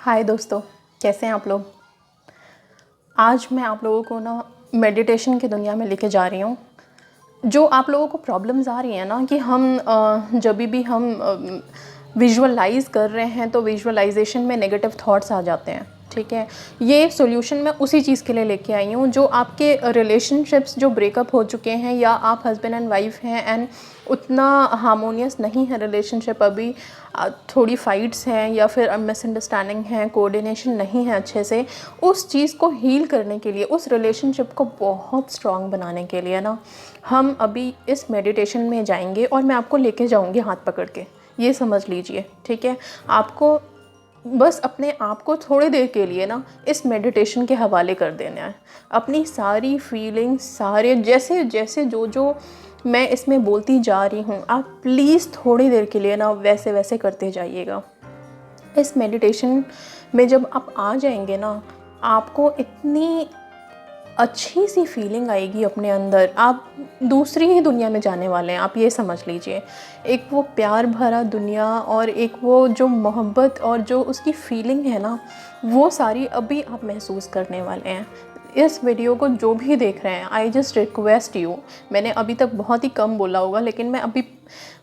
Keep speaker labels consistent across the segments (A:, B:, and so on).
A: हाय दोस्तों, कैसे हैं आप लोग। आज मैं आप लोगों को ना मेडिटेशन की दुनिया में लेके जा रही हूँ। जो आप लोगों को प्रॉब्लम्स आ रही हैं ना कि हम जब भी हम विजुअलाइज कर रहे हैं तो विजुअलाइजेशन में नेगेटिव थॉट्स आ जाते हैं। ठीक है, ये सॉल्यूशन मैं उसी चीज़ के लिए लेके आई हूँ। जो आपके रिलेशनशिप्स जो ब्रेकअप हो चुके हैं या आप हस्बैंड एंड वाइफ हैं एंड उतना हार्मोनियस नहीं है रिलेशनशिप, अभी थोड़ी फाइट्स हैं या फिर मिसअंडरस्टैंडिंग है, कोऑर्डिनेशन नहीं है अच्छे से, उस चीज़ को हील करने के लिए, उस रिलेशनशिप को बहुत स्ट्रॉन्ग बनाने के लिए ना हम अभी इस मेडिटेशन में जाएंगे और मैं आपको लेके जाऊंगी हाथ पकड़ के। ये समझ लीजिए, ठीक है। आपको बस अपने आप को थोड़ी देर के लिए ना इस मेडिटेशन के हवाले कर देना है। अपनी सारी फीलिंग्स, सारे जैसे जैसे जो जो मैं इसमें बोलती जा रही हूँ, आप प्लीज़ थोड़ी देर के लिए ना वैसे वैसे करते जाइएगा। इस मेडिटेशन में जब आप आ जाएंगे ना, आपको इतनी अच्छी सी फीलिंग आएगी अपने अंदर, आप दूसरी ही दुनिया में जाने वाले हैं। आप ये समझ लीजिए, एक वो प्यार भरा दुनिया और एक वो जो मोहब्बत और जो उसकी फीलिंग है ना, वो सारी अभी आप महसूस करने वाले हैं। इस वीडियो को जो भी देख रहे हैं, आई जस्ट रिक्वेस्ट यू, मैंने अभी तक बहुत ही कम बोला होगा लेकिन मैं अभी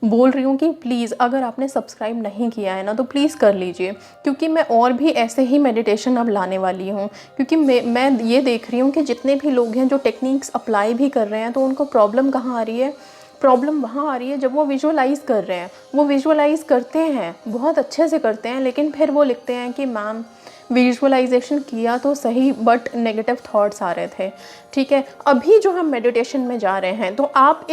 A: बोल रही हूँ कि प्लीज़ अगर आपने सब्सक्राइब नहीं किया है ना तो प्लीज़ कर लीजिए, क्योंकि मैं और भी ऐसे ही मेडिटेशन अब लाने वाली हूँ। क्योंकि मैं ये देख रही हूँ कि जितने भी लोग हैं जो टेक्निक्स अप्लाई भी कर रहे हैं, तो उनको प्रॉब्लम कहाँ आ रही है। प्रॉब्लम वहाँ आ रही है जब वो विजुअलाइज़ कर रहे हैं। वो विजुअलाइज़ करते हैं, बहुत अच्छे से करते हैं, लेकिन फिर वो लिखते हैं कि मैम विजुअलाइजेशन किया तो सही बट नेगेटिव थॉट्स आ रहे थे। ठीक है, अभी जो हम मेडिटेशन में जा रहे हैं तो आप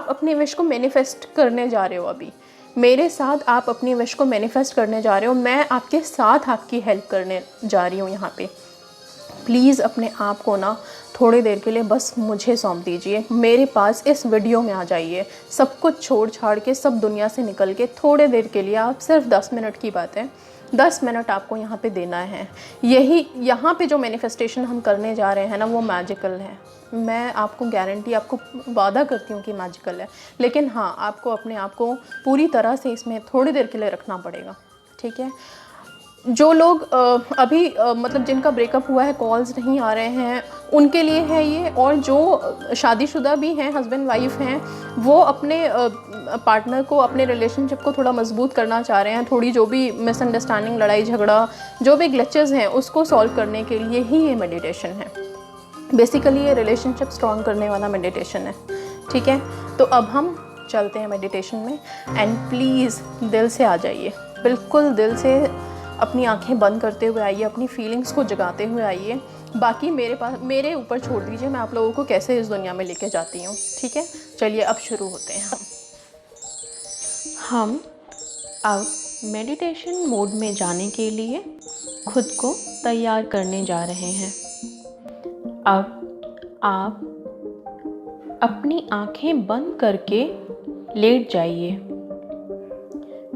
A: अपने विश को मैनिफेस्ट करने जा रहे हो। अभी मेरे साथ आप अपनी विश को मैनिफेस्ट करने जा रहे हो। मैं आपके साथ आपकी हेल्प करने जा रही हूँ यहाँ पे। प्लीज़ अपने आप को ना थोड़ी देर के लिए बस मुझे सौंप दीजिए, मेरे पास इस वीडियो में आ जाइए। सब कुछ छोड़ छाड़ के, सब दुनिया से निकल के थोड़े देर के लिए, आप सिर्फ 10 मिनट की बात है, 10 मिनट आपको यहाँ पे देना है। यही यहाँ पे जो मैनिफेस्टेशन हम करने जा रहे हैं ना, वो मैजिकल है। मैं आपको गारंटी, आपको वादा करती हूँ कि मैजिकल है। लेकिन हाँ, आपको अपने आप को पूरी तरह से इसमें थोड़ी देर के लिए रखना पड़ेगा। ठीक है, जो लोग अभी मतलब जिनका ब्रेकअप हुआ है, कॉल्स नहीं आ रहे हैं, उनके लिए है ये। और जो शादीशुदा भी हैं, हस्बैंड वाइफ हैं, वो अपने पार्टनर को, अपने रिलेशनशिप को थोड़ा मजबूत करना चाह रहे हैं, थोड़ी जो भी मिसअंडरस्टैंडिंग, लड़ाई झगड़ा, जो भी ग्लिचेस हैं, उसको सॉल्व करने के लिए ही ये मेडिटेशन है। बेसिकली ये रिलेशनशिप स्ट्रॉन्ग करने वाला मेडिटेशन है। ठीक है, तो अब हम चलते हैं मेडिटेशन में। एंड प्लीज़ दिल से आ जाइए, बिल्कुल दिल से अपनी आंखें बंद करते हुए आइए, अपनी फीलिंग्स को जगाते हुए आइए। बाकी मेरे ऊपर छोड़ दीजिए, मैं आप लोगों को कैसे इस दुनिया में लेके जाती हूँ। ठीक है, चलिए अब शुरू होते हैं। हम अब मेडिटेशन मोड में जाने के लिए खुद को तैयार करने जा रहे हैं। अब आप अपनी आंखें बंद करके लेट जाइए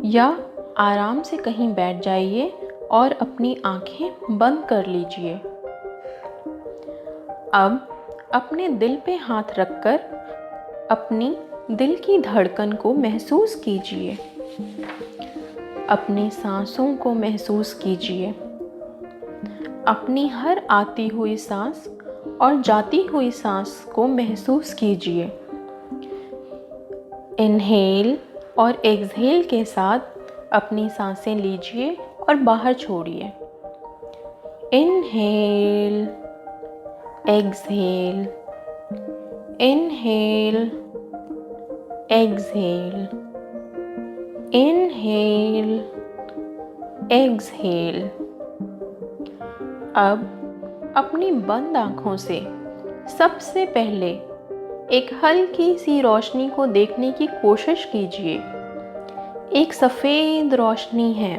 A: या आराम से कहीं बैठ जाइए और अपनी आंखें बंद कर लीजिए। अब अपने दिल पे हाथ रखकर अपनी दिल की धड़कन को महसूस कीजिए। अपनी सांसों को महसूस कीजिए। अपनी हर आती हुई सांस और जाती हुई सांस को महसूस कीजिए। इनहेल और एक्सहेल के साथ अपनी सांसें लीजिए और बाहर छोड़िए। Inhale, exhale, inhale, exhale, inhale, exhale. अब अपनी बंद आँखों से सबसे पहले एक हल्की सी रोशनी को देखने की कोशिश कीजिए। एक सफ़ेद रोशनी है,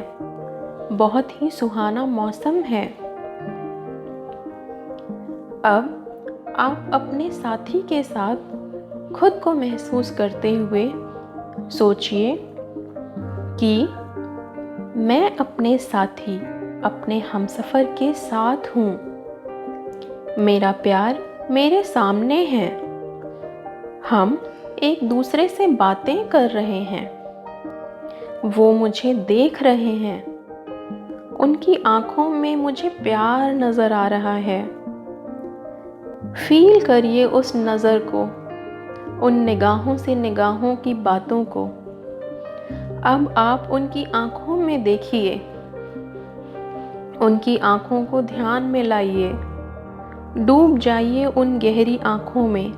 A: बहुत ही सुहाना मौसम है। अब आप अपने साथी के साथ खुद को महसूस करते हुए सोचिए कि मैं अपने साथी, अपने हमसफ़र के साथ हूँ। मेरा प्यार मेरे सामने है। हम एक दूसरे से बातें कर रहे हैं। वो मुझे देख रहे हैं
B: उनकी आँखों में मुझे प्यार नज़र आ रहा है। फ़ील करिए उस नज़र को, उन निगाहों से निगाहों की बातों को। अब आप उनकी आँखों में देखिए, उनकी आँखों को ध्यान में लाइए। डूब जाइए उन गहरी आँखों में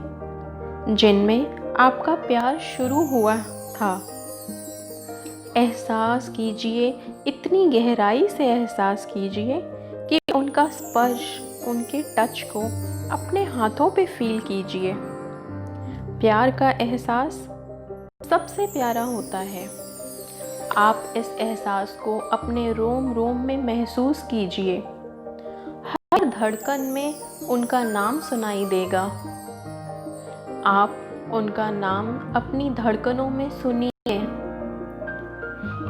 B: जिनमें आपका प्यार शुरू हुआ था। एहसास कीजिए, इतनी गहराई से एहसास कीजिए कि उनका स्पर्श, उनके टच को अपने हाथों पे फ़ील कीजिए। प्यार का एहसास सबसे प्यारा होता है। आप इस एहसास को अपने रोम रोम में महसूस कीजिए। हर धड़कन में उनका नाम सुनाई देगा। आप उनका नाम अपनी धड़कनों में सुनिए।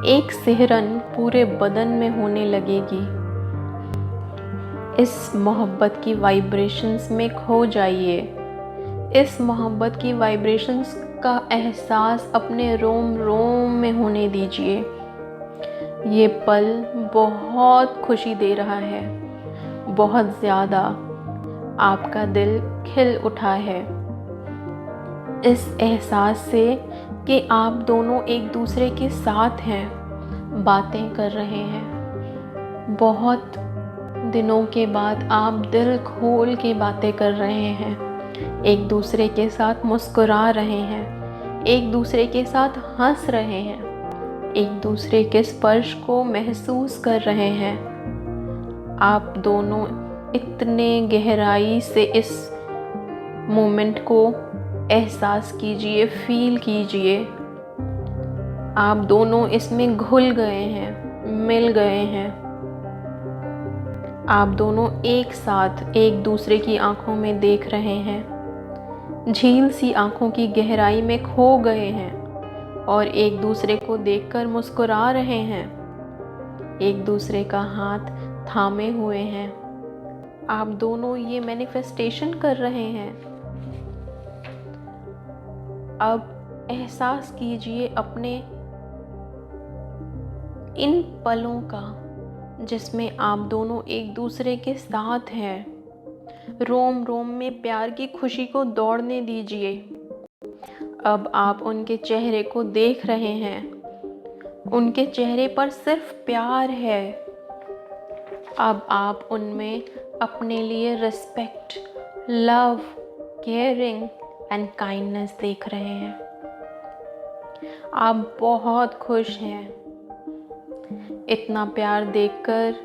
B: एक सिहरन पूरे बदन में होने लगेगी। इस मोहब्बत की वाइब्रेशंस में खो जाइए। इस मोहब्बत की वाइब्रेशंस का एहसास अपने रोम रोम में होने दीजिए। ये पल बहुत खुशी दे रहा है, बहुत ज़्यादा। आपका दिल खिल उठा है इस एहसास से कि आप दोनों एक दूसरे के साथ हैं, बातें कर रहे हैं। बहुत दिनों के बाद आप दिल खोल के बातें कर रहे हैं, एक दूसरे के साथ मुस्कुरा रहे हैं, एक दूसरे के साथ हंस रहे हैं, एक दूसरे के स्पर्श को महसूस कर रहे हैं। आप दोनों इतने गहराई से इस मोमेंट को एहसास कीजिए, फील कीजिए। आप दोनों इसमें घुल गए हैं, मिल गए हैं। आप दोनों एक साथ एक दूसरे की आंखों में देख रहे हैं, झील सी आंखों की गहराई में खो गए हैं और एक दूसरे को देखकर मुस्कुरा रहे हैं, एक दूसरे का हाथ थामे हुए हैं। आप दोनों ये मैनिफेस्टेशन कर रहे हैं। अब एहसास कीजिए अपने इन पलों का जिसमें आप दोनों एक दूसरे के साथ हैं। रोम रोम में प्यार की खुशी को दौड़ने दीजिए। अब आप उनके चेहरे को देख रहे हैं, उनके चेहरे पर सिर्फ प्यार है। अब आप उनमें अपने लिए respect, love, caring and kindness देख रहे हैं। आप बहुत खुश हैं। इतना प्यार देखकर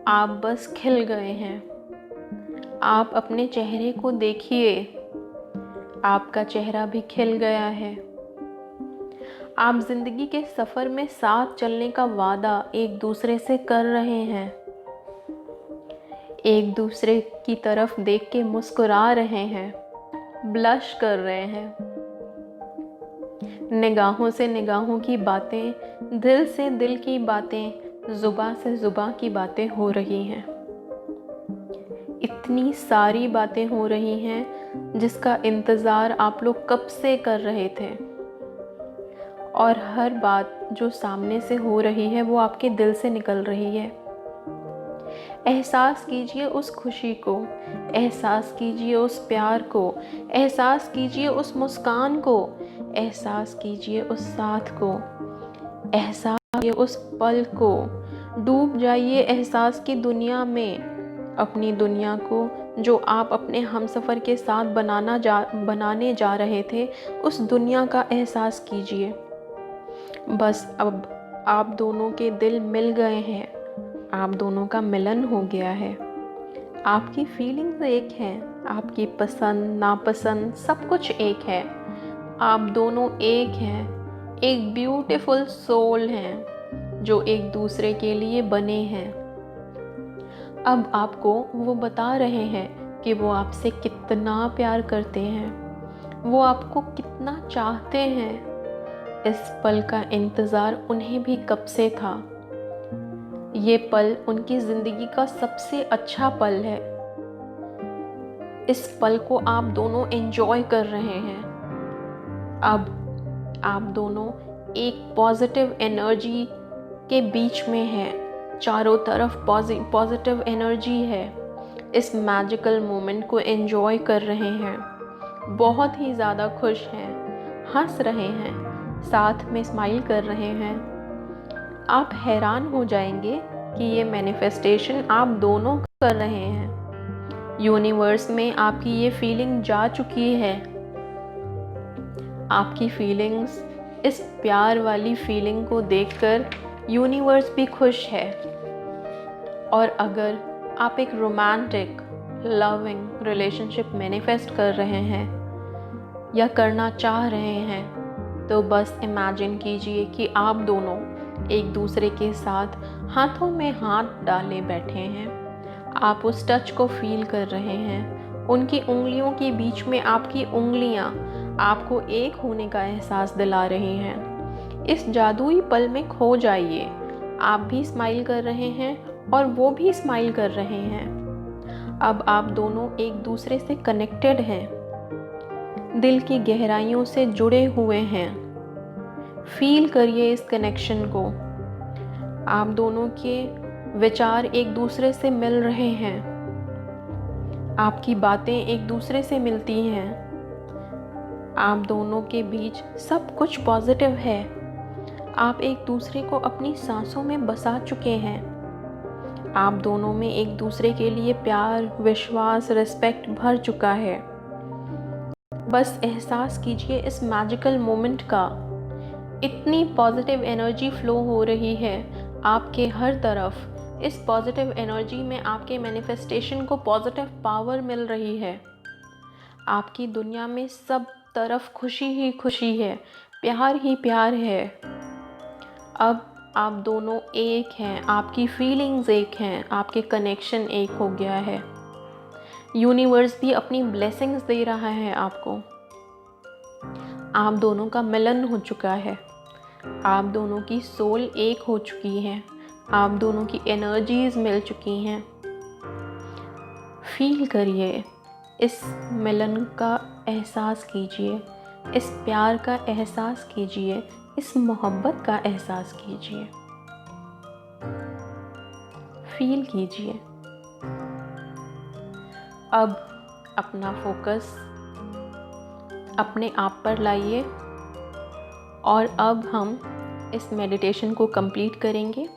B: आप बस खिल गए हैं। आप अपने चेहरे को देखिए, आपका चेहरा भी खिल गया है। आप ज़िंदगी के सफ़र में साथ चलने का वादा एक दूसरे से कर रहे हैं। एक दूसरे की तरफ देख के मुस्कुरा रहे हैं, ब्लश कर रहे हैं। निगाहों से निगाहों की बातें, दिल से दिल की बातें, ज़ुबां से ज़ुबां की बातें हो रही हैं। इतनी सारी बातें हो रही हैं जिसका इंतज़ार आप लोग कब से कर रहे थे। और हर बात जो सामने से हो रही है वो आपके दिल से निकल रही है। एहसास कीजिए उस खुशी को, एहसास कीजिए उस प्यार को, एहसास कीजिए उस मुस्कान को, एहसास कीजिए उस साथ को, एहसास कीजिए उस पल को। डूब जाइए एहसास की दुनिया में, अपनी दुनिया को जो आप अपने हमसफ़र के साथ बनाने जा रहे थे, उस दुनिया का एहसास कीजिए। बस अब आप दोनों के दिल मिल गए हैं, आप दोनों का मिलन हो गया है। आपकी फीलिंग्स एक हैं, आपकी पसंद नापसंद सब कुछ एक है। आप दोनों एक हैं, एक ब्यूटीफुल सोल हैं जो एक दूसरे के लिए बने हैं। अब आपको वो बता रहे हैं कि वो आपसे कितना प्यार करते हैं, वो आपको कितना चाहते हैं। इस पल का इंतज़ार उन्हें भी कब से था। ये पल उनकी ज़िंदगी का सबसे अच्छा पल है। इस पल को आप दोनों एंजॉय कर रहे हैं। अब आप दोनों एक पॉजिटिव एनर्जी के बीच में हैं। चारों तरफ पॉजिटिव एनर्जी है। इस मैजिकल मोमेंट को एंजॉय कर रहे हैं, बहुत ही ज़्यादा खुश हैं, हंस रहे हैं, साथ में स्माइल कर रहे हैं। आप हैरान हो जाएंगे कि ये मैनिफेस्टेशन आप दोनों कर रहे हैं। यूनिवर्स में आपकी ये फीलिंग जा चुकी है। आपकी फीलिंग्स, इस प्यार वाली फीलिंग को देखकर यूनिवर्स भी खुश है। और अगर आप एक रोमांटिक लविंग रिलेशनशिप मैनिफेस्ट कर रहे हैं या करना चाह रहे हैं, तो बस इमेजिन कीजिए कि आप दोनों एक दूसरे के साथ हाथों में हाथ डाले बैठे हैं। आप उस टच को फील कर रहे हैं। उनकी उंगलियों के बीच में आपकी उंगलियां आपको एक होने का एहसास दिला रही हैं। इस जादुई पल में खो जाइए। आप भी स्माइल कर रहे हैं और वो भी स्माइल कर रहे हैं। अब आप दोनों एक दूसरे से कनेक्टेड हैं, दिल की गहराइयों से जुड़े हुए हैं। फील करिए इस कनेक्शन को। आप दोनों के विचार एक दूसरे से मिल रहे हैं। आपकी बातें एक दूसरे से मिलती हैं। आप दोनों के बीच सब कुछ पॉजिटिव है। आप एक दूसरे को अपनी सांसों में बसा चुके हैं। आप दोनों में एक दूसरे के लिए प्यार, विश्वास, रिस्पेक्ट भर चुका है। बस एहसास कीजिए इस मैजिकल मोमेंट का। इतनी पॉजिटिव एनर्जी फ्लो हो रही है आपके हर तरफ। इस पॉजिटिव एनर्जी में आपके मैनिफेस्टेशन को पॉजिटिव पावर मिल रही है। आपकी दुनिया में सब तरफ खुशी ही खुशी है, प्यार ही प्यार है। अब आप दोनों एक हैं, आपकी फीलिंग्स एक हैं, आपके कनेक्शन एक हो गया है। यूनिवर्स भी अपनी ब्लेसिंग्स दे रहा है आपको। आप दोनों का मिलन हो चुका है। आप दोनों की सोल एक हो चुकी है। आप दोनों की एनर्जीज मिल चुकी हैं। फील करिए, इस मिलन का एहसास कीजिए, इस प्यार का एहसास कीजिए, इस मोहब्बत का एहसास कीजिए। फील कीजिए। अब अपना फोकस अपने आप पर लाइए और अब हम इस मेडिटेशन को कंप्लीट करेंगे।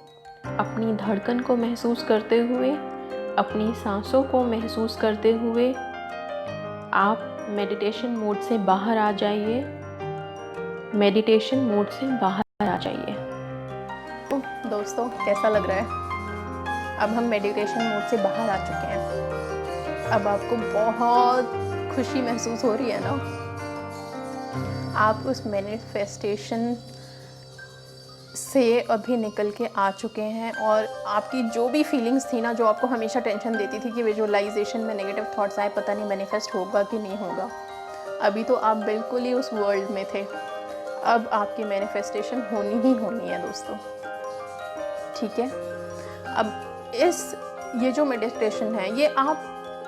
B: अपनी धड़कन को महसूस करते हुए, अपनी सांसों को महसूस करते हुए आप मेडिटेशन मोड से बाहर आ जाइए। मेडिटेशन मोड से बाहर आ जाइए।
A: तो दोस्तों, कैसा लग रहा है? अब हम मेडिटेशन मोड से बाहर आ चुके हैं। अब आपको बहुत खुशी महसूस हो रही है ना? आप उस मैनिफेस्टेशन से अभी निकल के आ चुके हैं और आपकी जो भी फीलिंग्स थी ना, जो आपको हमेशा टेंशन देती थी कि विजुअलाइजेशन में नेगेटिव थॉट्स आए, पता नहीं मैनिफेस्ट होगा कि नहीं होगा, अभी तो आप बिल्कुल ही उस वर्ल्ड में थे। अब आपकी मैनिफेस्टेशन होनी ही होनी है दोस्तों, ठीक है? अब ये जो मेडिटेशन है, ये आप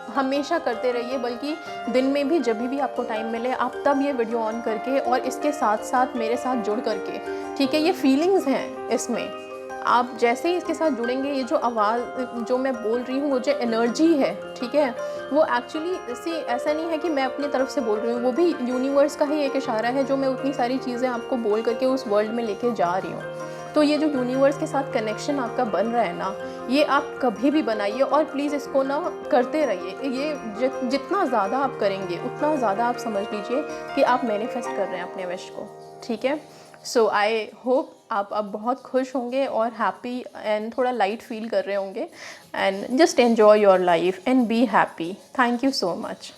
A: हमेशा करते रहिए, बल्कि दिन में भी जब भी आपको टाइम मिले आप तब ये वीडियो ऑन करके और इसके साथ साथ मेरे साथ जुड़ करके, ठीक है? ये फीलिंग्स हैं, इसमें आप जैसे ही इसके साथ जुड़ेंगे, ये जो आवाज़ जो मैं बोल रही हूँ, वो जो एनर्जी है, ठीक है, वो एक्चुअली ऐसा नहीं है कि मैं अपनी तरफ से बोल रही हूँ, वो भी यूनिवर्स का ही एक इशारा है जो मैं उतनी सारी चीज़ें आपको बोल करके उस वर्ल्ड में लेके जा रही हूँ। तो ये जो यूनिवर्स के साथ कनेक्शन आपका बन रहा है ना, ये आप कभी भी बनाइए और प्लीज़ इसको ना करते रहिए। ये जितना ज़्यादा आप करेंगे उतना ज़्यादा आप समझ लीजिए कि आप मैनिफेस्ट कर रहे हैं अपने विश को, ठीक है? सो आई होप आप अब बहुत खुश होंगे और हैप्पी एंड थोड़ा लाइट फील कर रहे होंगे। And just enjoy your life and be happy. Thank you so much.